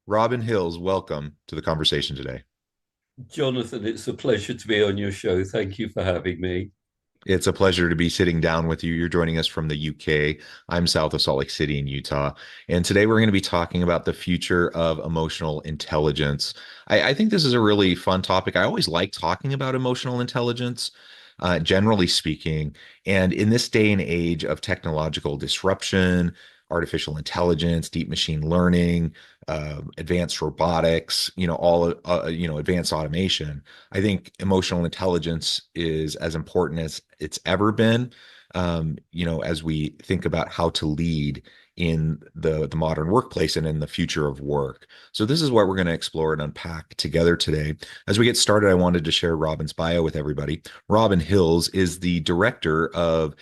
Robin Hills, welcome to the conversation today. Jonathan, it's a pleasure to be on your show. Thank you for having me. It's a pleasure to be sitting down with you. You're joining us from the UK. I'm south of Salt Lake City in Utah. And today we're going to be talking about the future of emotional intelligence. I think this is a really fun topic. I always like talking about emotional intelligence, generally speaking. And in this day and age of technological disruption, artificial intelligence, deep machine learning, advanced robotics, advanced automation. I think emotional intelligence is as important as it's ever been. As we think about how to lead in the modern workplace and in the future of work. So this is what we're going to explore and unpack together today. As we get started, I wanted to share Robin's bio with everybody. Robin Hills is the director of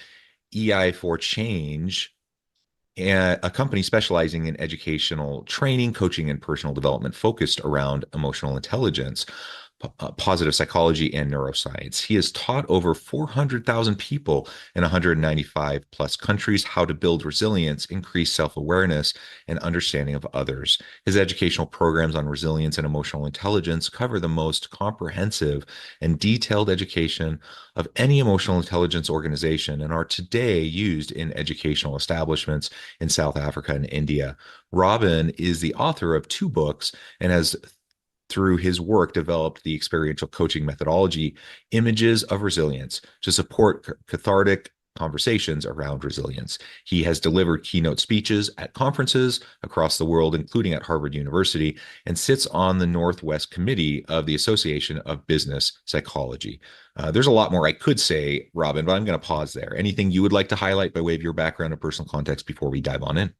EI for Change, a company specializing in educational training, coaching, and personal development focused around emotional intelligence, positive psychology, and neuroscience. He has taught over 400,000 people in 195 plus countries how to build resilience, increase self-awareness, and understanding of others. His educational programs on resilience and emotional intelligence cover the most comprehensive and detailed education of any emotional intelligence organization and are today used in educational establishments in South Africa and India. Robin is the author of two books and has, through his work, developed the experiential coaching methodology, Images of Resilience, to support cathartic conversations around resilience. He has delivered keynote speeches at conferences across the world, including at Harvard University, and sits on the Northwest Committee of the Association of Business Psychology. There's a lot more I could say, Robin, but I'm going to pause there. Anything you would like to highlight by way of your background and personal context before we dive on in?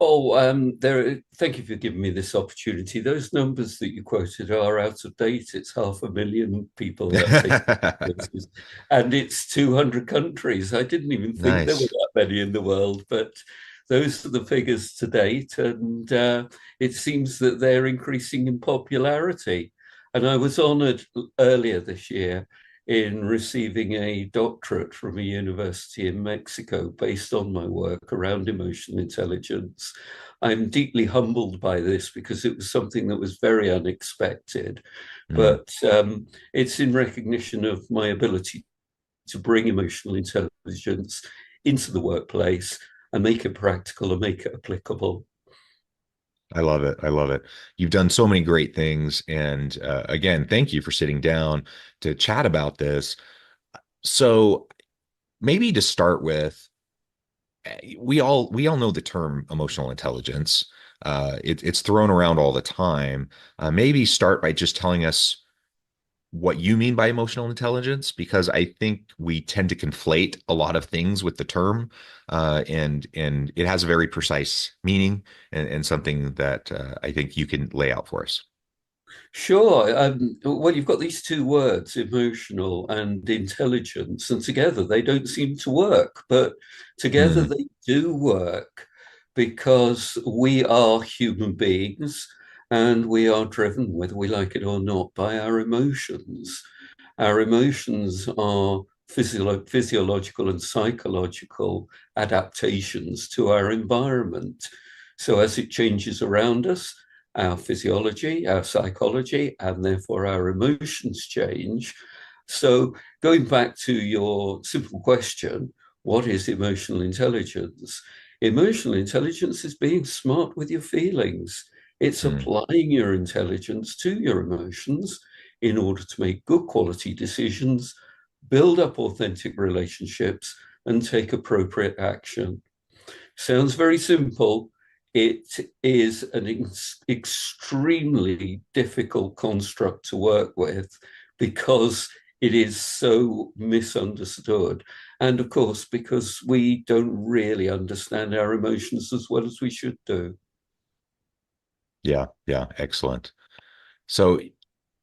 Thank you for giving me this opportunity. Those numbers that you quoted are out of date. It's 500,000 people that take courses, and it's 200 countries. I didn't even think there were Nice. that many in the world, but those are the figures to date, and it seems that they're increasing in popularity. And I was honored earlier this year in receiving a doctorate from a university in Mexico based on my work around emotional intelligence. I'm deeply humbled by this because it was something that was very unexpected, Mm, but it's in recognition of my ability to bring emotional intelligence into the workplace and make it practical and make it applicable. I love it. I love it. You've done so many great things. And again, thank you for sitting down to chat about this. So maybe to start with, we all know the term emotional intelligence. It's thrown around all the time. Maybe start by just telling us what you mean by emotional intelligence, because I think we tend to conflate a lot of things with the term, and it has a very precise meaning and something that I think you can lay out for us. Sure. Well, you've got these two words, emotional and intelligence, and together they don't seem to work, but together Mm, they do work because we are human beings and we are driven, whether we like it or not, by our emotions. Our emotions are physiological and psychological adaptations to our environment. So as it changes around us, our physiology, our psychology, and therefore our emotions change. So, going back to your simple question, what is emotional intelligence? Emotional intelligence is being smart with your feelings. It's mm. applying your intelligence to your emotions in order to make good quality decisions, build up authentic relationships, and take appropriate action. Sounds very simple. It is an extremely difficult construct to work with because it is so misunderstood. And of course, because we don't really understand our emotions as well as we should do. Yeah, yeah, excellent. So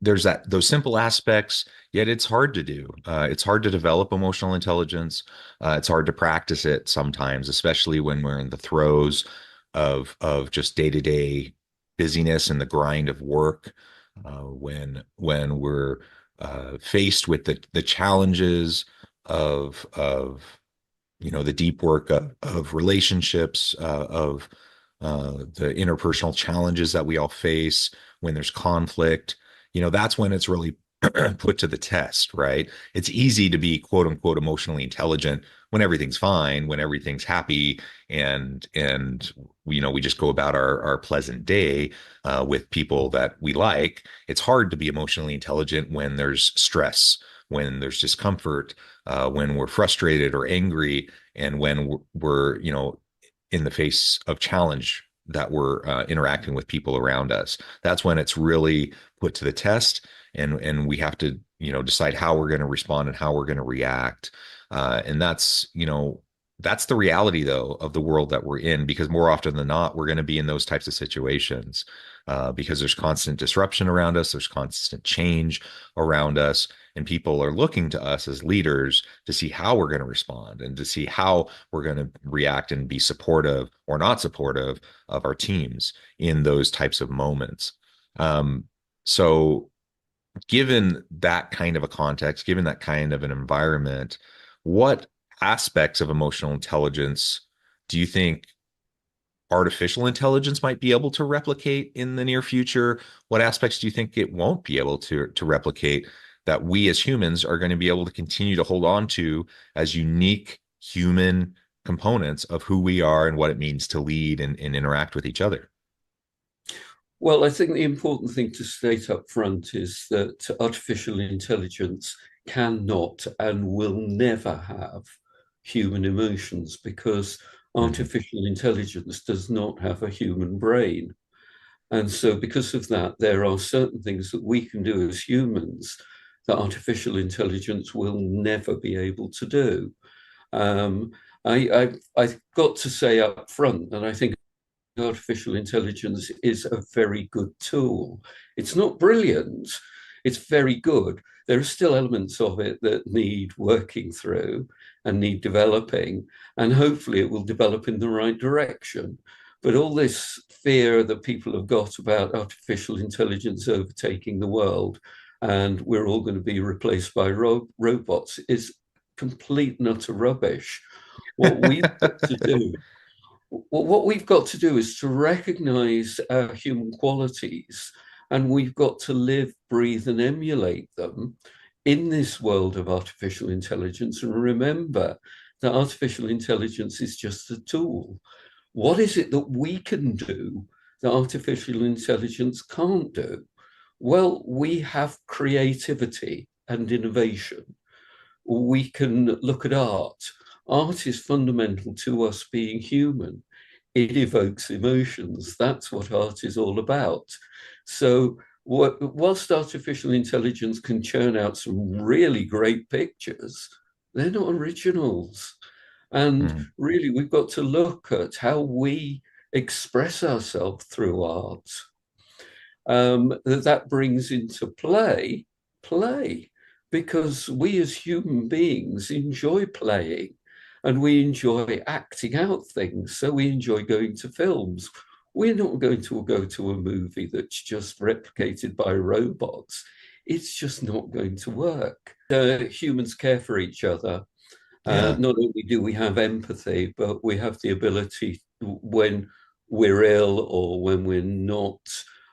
there's those simple aspects, yet it's hard to do. It's hard to develop emotional intelligence. It's hard to practice it sometimes, especially when we're in the throes of just day-to-day busyness and the grind of work. When we're faced with the challenges of the deep work of relationships, of the interpersonal challenges that we all face, when there's conflict, that's when it's really put to the test, right? It's easy to be quote unquote emotionally intelligent when everything's fine, when everything's happy, and we just go about our pleasant day with people that we like. It's hard to be emotionally intelligent when there's stress, when there's discomfort, when we're frustrated or angry, and when we're in the face of challenge that we're interacting with people around us. That's when it's really put to the test, and we have to decide how we're going to respond and how we're going to react. And that's the reality though of the world that we're in, because more often than not we're going to be in those types of situations because there's constant disruption around us, there's constant change around us, and people are looking to us as leaders to see how we're going to respond and to see how we're going to react and be supportive or not supportive of our teams in those types of moments. So given that kind of a context, given that kind of an environment, what aspects of emotional intelligence do you think artificial intelligence might be able to replicate in the near future? What aspects do you think it won't be able to replicate that we as humans are going to be able to continue to hold on to as unique human components of who we are and what it means to lead and interact with each other? Well, I think the important thing to state up front is that artificial intelligence cannot and will never have human emotions, because Mhm. artificial intelligence does not have a human brain. And so, because of that, there are certain things that we can do as humans that artificial intelligence will never be able to do. Um, I've got to say up front that I think artificial intelligence is a very good tool. It's not brilliant, it's very good. There are still elements of it that need working through and need developing, and hopefully it will develop in the right direction. But all this fear that people have got about artificial intelligence overtaking the world and we're all going to be replaced by robots is complete and utter rubbish. What we've got to do well, what we've got to do is to recognize our human qualities, and we've got to live, breathe, and emulate them in this world of artificial intelligence. And remember that artificial intelligence is just a tool. What is it that we can do that artificial intelligence can't do? Well, we have creativity and innovation. We can look at art. Art is fundamental to us being human. It evokes emotions. That's what art is all about. So, whilst artificial intelligence can churn out some really great pictures, they're not originals. And Mhm. really, we've got to look at how we express ourselves through art. That brings into play, because we as human beings enjoy playing and we enjoy acting out things. So we enjoy going to films. We're not going to go to a movie that's just replicated by robots. It's just not going to work. Humans care for each other. Yeah. Not only do we have empathy, but we have the ability when we're ill or when we're not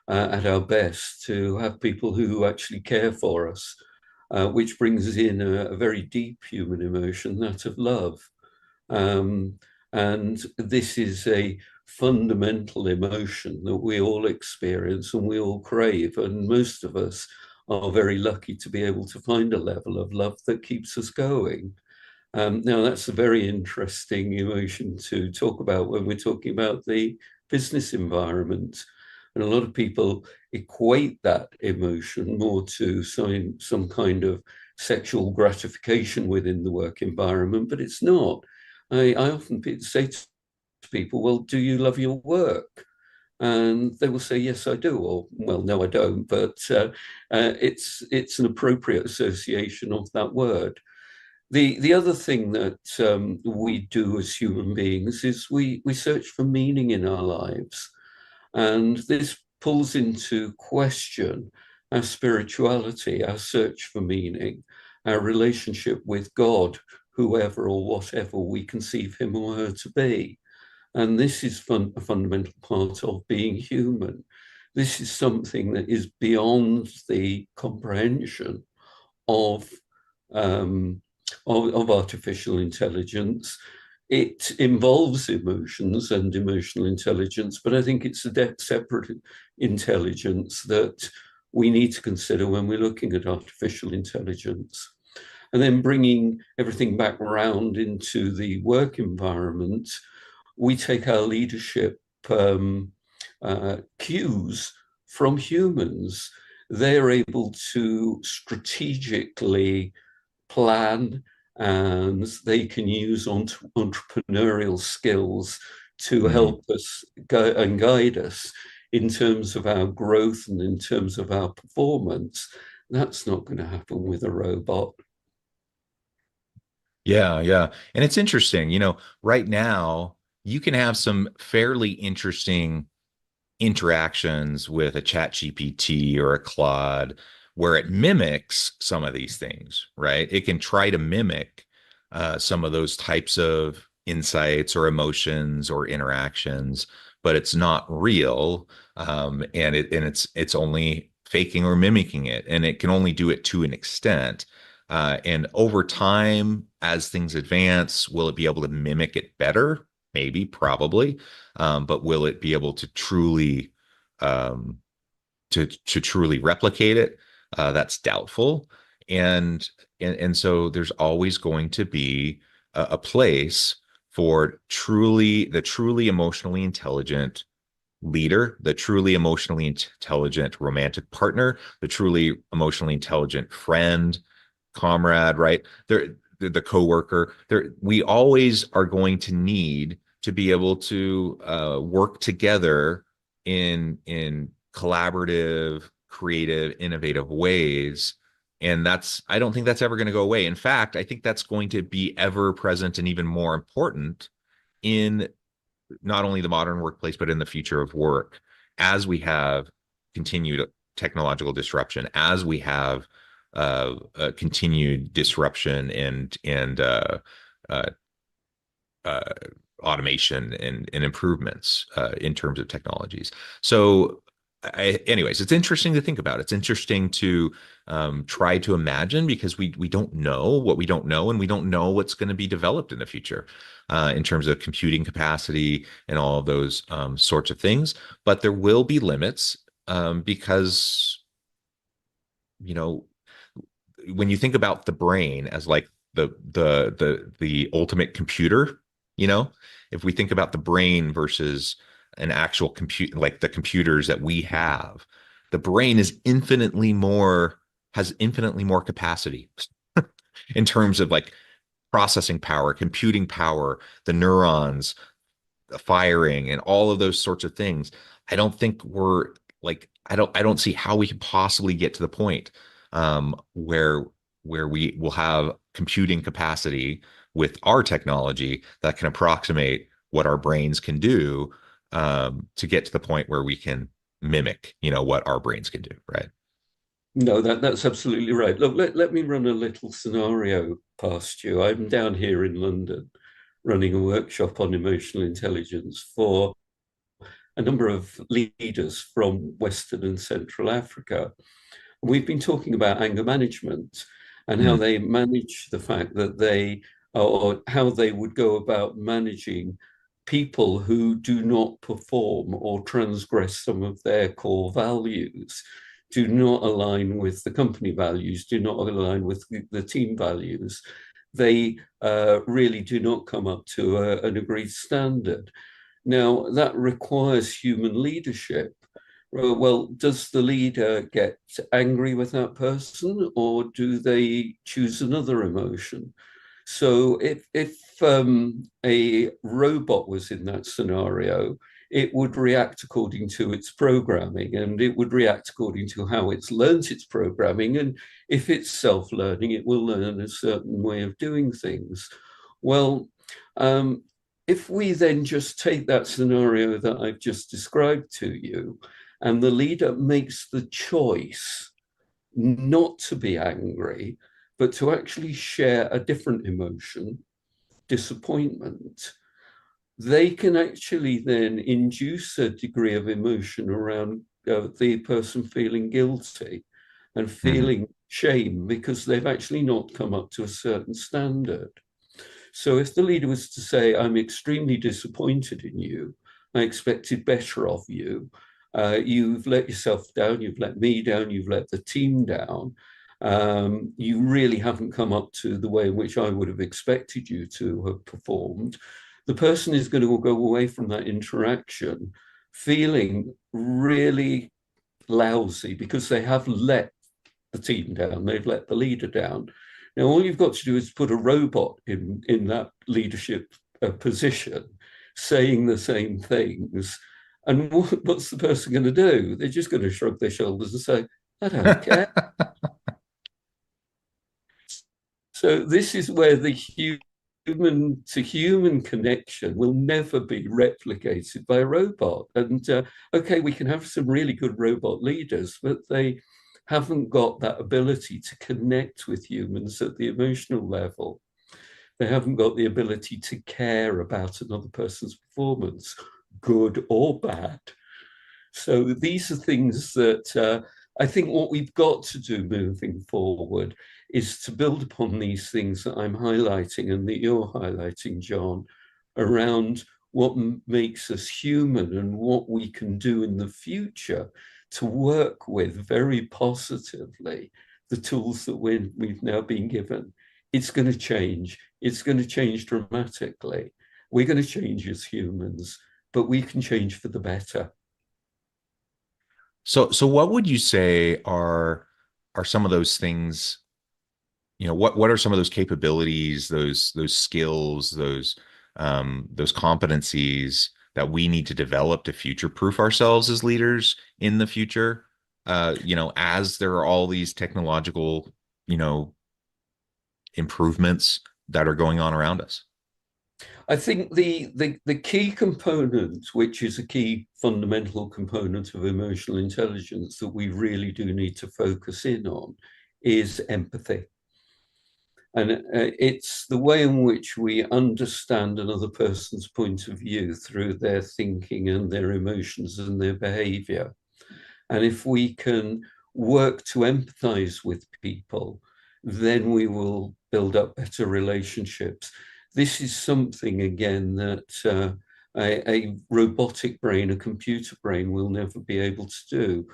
at our best to have people who actually care for us, which brings in a very deep human emotion, that of love. Um, and this is a fundamental emotion that we all experience and we all crave. And most of us are very lucky to be able to find a level of love that keeps us going. Now, that's a very interesting emotion to talk about when we're talking about the business environment. And a lot of people equate that emotion more to some kind of sexual gratification within the work environment, but it's not. I often say to people, well, do you love your work? And they will say, yes, I do, or well, no, I don't. But it's an appropriate association of that word. The other thing that we do as human beings is we search for meaning in our lives. And this pulls into question our spirituality, our search for meaning, our relationship with God, whoever or whatever we conceive him or her to be. And this is a fundamental part of being human. This is something that is beyond the comprehension of, um, of artificial intelligence. It involves emotions and emotional intelligence, but I think it's a separate intelligence that we need to consider when we're looking at artificial intelligence. And then bringing everything back around into the work environment, we take our leadership cues from humans. They're able to strategically plan, and they can use entrepreneurial skills to Mhm. help us go and guide us in terms of our growth and in terms of our performance. That's not going to happen with a robot. Yeah, yeah. And it's interesting, right now you can have some fairly interesting interactions with a chat GPT or a Claude where it mimics some of these things, right? It can try to mimic some of those types of insights or emotions or interactions, but it's not real. And it's only faking or mimicking it. And it can only do it to an extent. And over time, as things advance, will it be able to mimic it better? Maybe, probably. But will it be able to um, truly replicate it? That's doubtful. And, and so there's always going to be a place for truly emotionally intelligent leader, the truly emotionally intelligent romantic partner, the truly emotionally intelligent friend, comrade, right? The coworker. There, we always are going to need to be able to work together in collaborative, creative, innovative ways. And I don't think that's ever going to go away. In fact, I think that's going to be ever present and even more important in not only the modern workplace, but in the future of work as we have continued technological disruption, as we have continued disruption and uh, uh, automation and improvements in terms of technologies. So, anyways, it's interesting to think about. It's interesting to try to imagine because we don't know what we don't know, and we don't know what's going to be developed in the future in terms of computing capacity and all of those sorts of things. But there will be limits because you know when you think about the brain as like the ultimate computer, you know, if we think about the brain versus an actual compute like the computers that we have, the brain is infinitely more has infinitely more capacity in terms of like processing power, computing power, the neurons, firing and all of those sorts of things. I don't think we're like I don't see how we can possibly get to the point where we will have computing capacity with our technology that can approximate what our brains can do to get to the point where we can mimic, what our brains can do, right? No, that's absolutely right. Look, let me run a little scenario past you. I'm down here in London running a workshop on emotional intelligence for a number of leaders from Western and Central Africa. We've been talking about anger management and how Mm, they manage the fact that or how they would go about managing people who do not perform or transgress some of their core values, do not align with the company values, do not align with the team values. They really do not come up to an agreed standard. Now, that requires human leadership. Well, does the leader get angry with that person, or do they choose another emotion? So, if a robot was in that scenario, it would react according to its programming, and it would react according to how it's learned its programming. And if it's self-learning, it will learn a certain way of doing things. Well, um, if we then just take that scenario that I've just described to you, and the leader makes the choice not to be angry, but to actually share a different emotion, disappointment, they can actually then induce a degree of emotion around the person feeling guilty and Hmm. feeling shame because they've actually not come up to a certain standard. So if the leader was to say, I'm extremely disappointed in you, I expected better of you, you've let yourself down, you've let me down, you've let the team down. You really haven't come up to the way in which I would have expected you to have performed. The person is going to go away from that interaction feeling really lousy because they have let the team down, they've let the leader down. Now, all you've got to do is put a robot in that leadership position saying the same things. And what's the person going to do? They're just going to shrug their shoulders and say, I don't care. So, this is where the human to human connection will never be replicated by a robot. And okay, we can have some really good robot leaders, but they haven't got that ability to connect with humans at the emotional level. They haven't got the ability to care about another person's performance, good or bad. So these are things that I think what we've got to do moving forward is to build upon these things that I'm highlighting and that you're highlighting, John, around what makes us human and what we can do in the future to work with very positively the tools that we've now been given. It's going to change. It's going to change dramatically. We're going to change as humans, but we can change for the better. So what would you say are some of those things, what are some of those capabilities, those skills, those competencies that we need to develop to future-proof ourselves as leaders in the future? As there are all these technological, you know, improvements that are going on around us. I think the key component, which is a key fundamental component of emotional intelligence that we really do need to focus in on, is empathy. And it's the way in which we understand another person's point of view through their thinking and their emotions and their behavior. And if we can work to empathize with people, then we will build up better relationships. This is something, again, that a robotic brain, a computer brain, will never be able to do.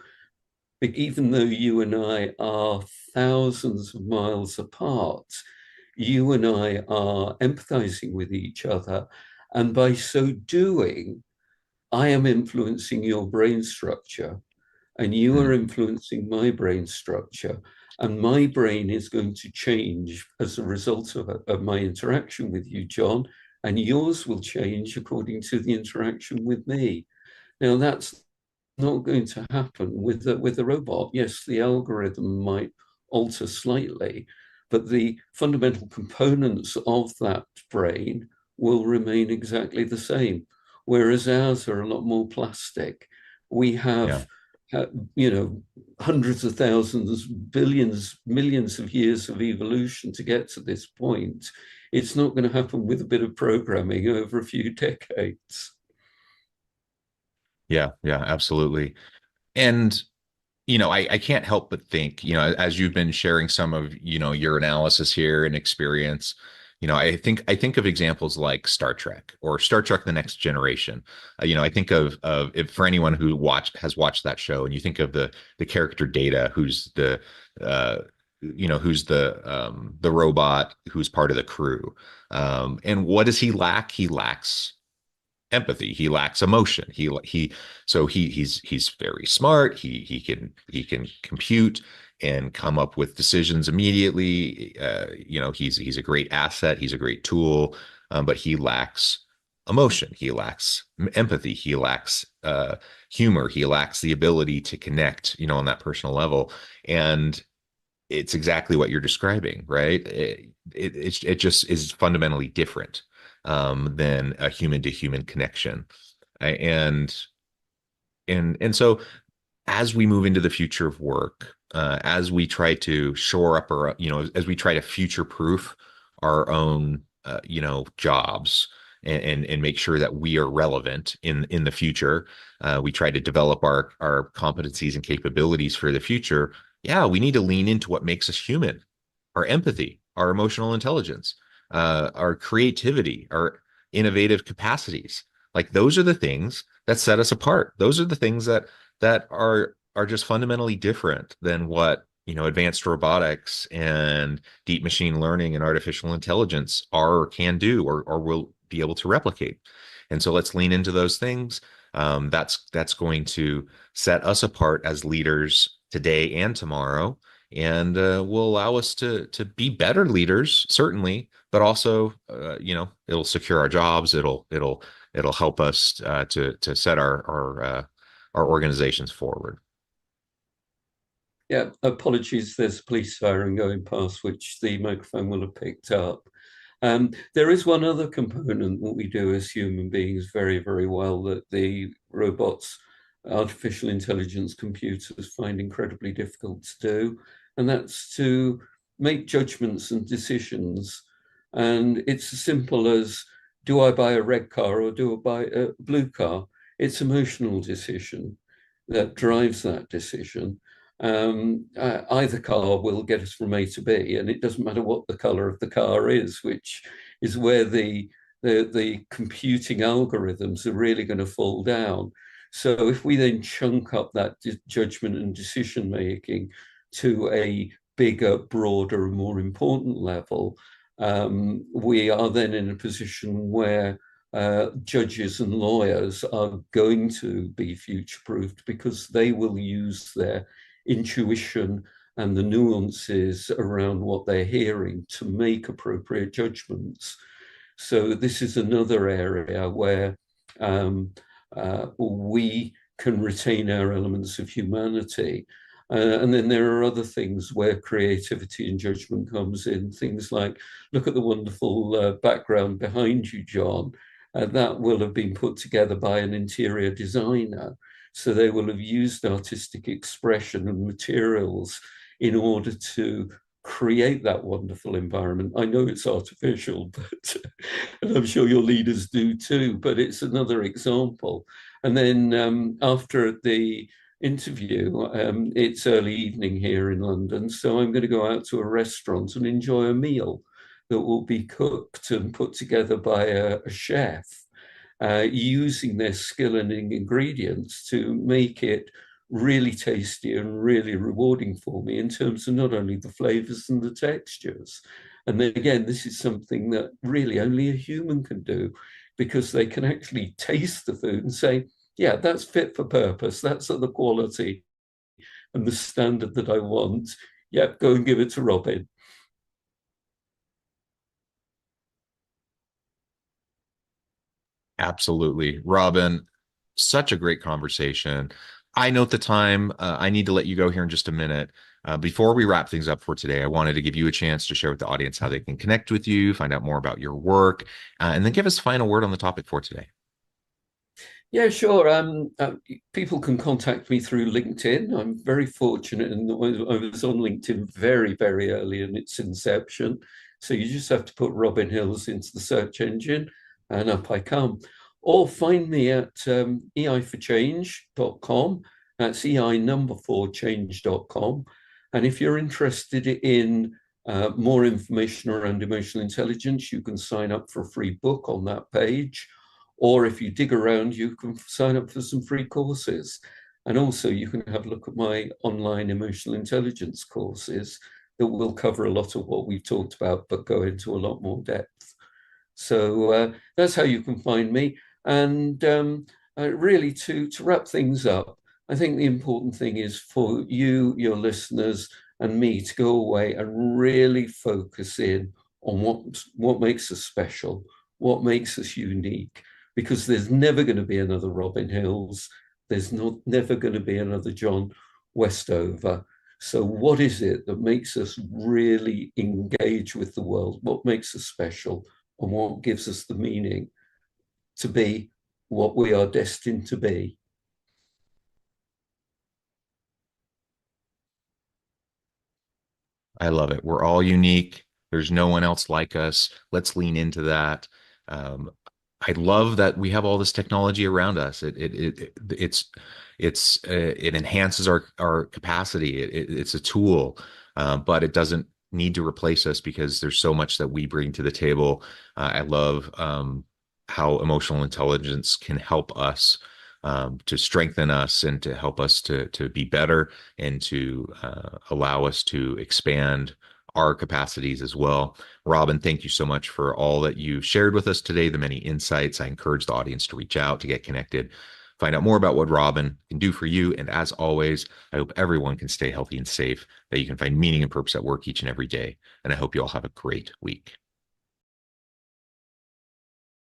But even though you and I are thousands of miles apart, you and I are empathizing with each other. And by so doing, I am influencing your brain structure and you are Hmm. influencing my brain structure. And my brain is going to change as a result of my interaction with you, John, and yours will change according to the interaction with me. Now, that's not going to happen with a robot. Yes, the algorithm might alter slightly, but the fundamental components of that brain will remain exactly the same. Whereas ours are a lot more plastic. We Yeah. have, uh, hundreds of thousands, billions, millions of years of evolution to get to this point. It's not going to happen with a bit of programming over a few decades. Yeah. Yeah. Absolutely. And I can't help but think, as you've been sharing some of, your analysis here and experience, I think of examples like Star Trek or Star Trek: The Next Generation. I think of if for anyone who has watched that show, and you think of the character Data, uh, who's the robot who's part of the crew, and what does he lack? He lacks empathy. He lacks emotion. He's very smart. He can compute and come up with decisions immediately. He's a great asset. He's a great tool, but he lacks emotion. He lacks empathy. He lacks humor. He lacks the ability to connect, on that personal level. And it's exactly what you're describing, right? It just is fundamentally different than a human to human connection. And so as we move into the future of work, as we try to shore up as we try to future proof our own, jobs, and make sure that we are relevant in the future. We try to develop our competencies and capabilities for the future. Yeah, we need to lean into what makes us human, our empathy, our emotional intelligence, our creativity, our innovative capacities. Like those are the things that set us apart. Those are the things that are just fundamentally different than what advanced robotics and deep machine learning and artificial intelligence are or can do or will be able to replicate. And so let's lean into those things. That's going to set us apart as leaders today and tomorrow, and will allow us to be better leaders, certainly, but also, it'll secure our jobs. It'll help us to set our organizations forward. Yeah, apologies. There's police siren going past, which the microphone will have picked up. There is one other component what we do as human beings very, very well that the robots, artificial intelligence computers find incredibly difficult to do, and that's to make judgments and decisions. And it's as simple as, do I buy a red car or do I buy a blue car? It's emotional decision that drives that decision. Either car will get us from A to B, and it doesn't matter what the color of the car is, which is where the computing algorithms are really going to fall down. So if we then chunk up that judgment and decision making to a bigger, broader, and more important level, we are then in a position where judges and lawyers are going to be future proofed because they will use their intuition and the nuances around what they're hearing to make appropriate judgments. So this is another area where we can retain our elements of humanity. And then there are other things where creativity and judgment comes in. Things like, look at the wonderful background behind you, John. That will have been put together by an interior designer. So they will have used artistic expression and materials in order to create that wonderful environment. I know it's artificial, but and I'm sure your leaders do too, but it's another example. And then after the interview, it's early evening here in London, so I'm going to go out to a restaurant and enjoy a meal that will be cooked and put together by a chef, using their skill and ingredients to make it really tasty and really rewarding for me in terms of not only the flavors and the textures. And then again, this is something that really only a human can do, because they can actually taste the food and say, yeah, that's fit for purpose. That's at the quality and the standard that I want. Yeah, go and give it to Robin. Absolutely. Robin, such a great conversation. I note the time. I need to let you go here in just a minute. Before we wrap things up for today, I wanted to give you a chance to share with the audience how they can connect with you, find out more about your work, and then give us a final word on the topic for today. Yeah, sure. People can contact me through LinkedIn. I'm very fortunate, and I was on LinkedIn very, very early in its inception. So you just have to put Robin Hills into the search engine, and up I come. Or find me at eiforchange.com. That's EI number 4 change.com. And if you're interested in more information around emotional intelligence, you can sign up for a free book on that page. Or if you dig around, you can sign up for some free courses. And also you can have a look at my online emotional intelligence courses that will cover a lot of what we've talked about, but go into a lot more depth. So that's how you can find me. And really to wrap things up, I think the important thing is for you, your listeners, and me to go away and really focus in on what makes us special, what makes us unique, because there's never going to be another Robin Hills. There's never going to be another John Westover. So what is it that makes us really engage with the world? What makes us special? And what gives us the meaning to be what we are destined to be? I love it. We're all unique. There's no one else like us. Let's lean into that. Um, I love that we have all this technology around us. It enhances our capacity. It's a tool, but it doesn't need to replace us because there's so much that we bring to the table. I love how emotional intelligence can help us to strengthen us and to help us to be better and to allow us to expand our capacities as well. Robin, thank you so much for all that you shared with us today, the many insights. I encourage the audience to reach out, to get connected, find out more about what Robin can do for you. And as always, I hope everyone can stay healthy and safe, that you can find meaning and purpose at work each and every day. And I hope you all have a great week.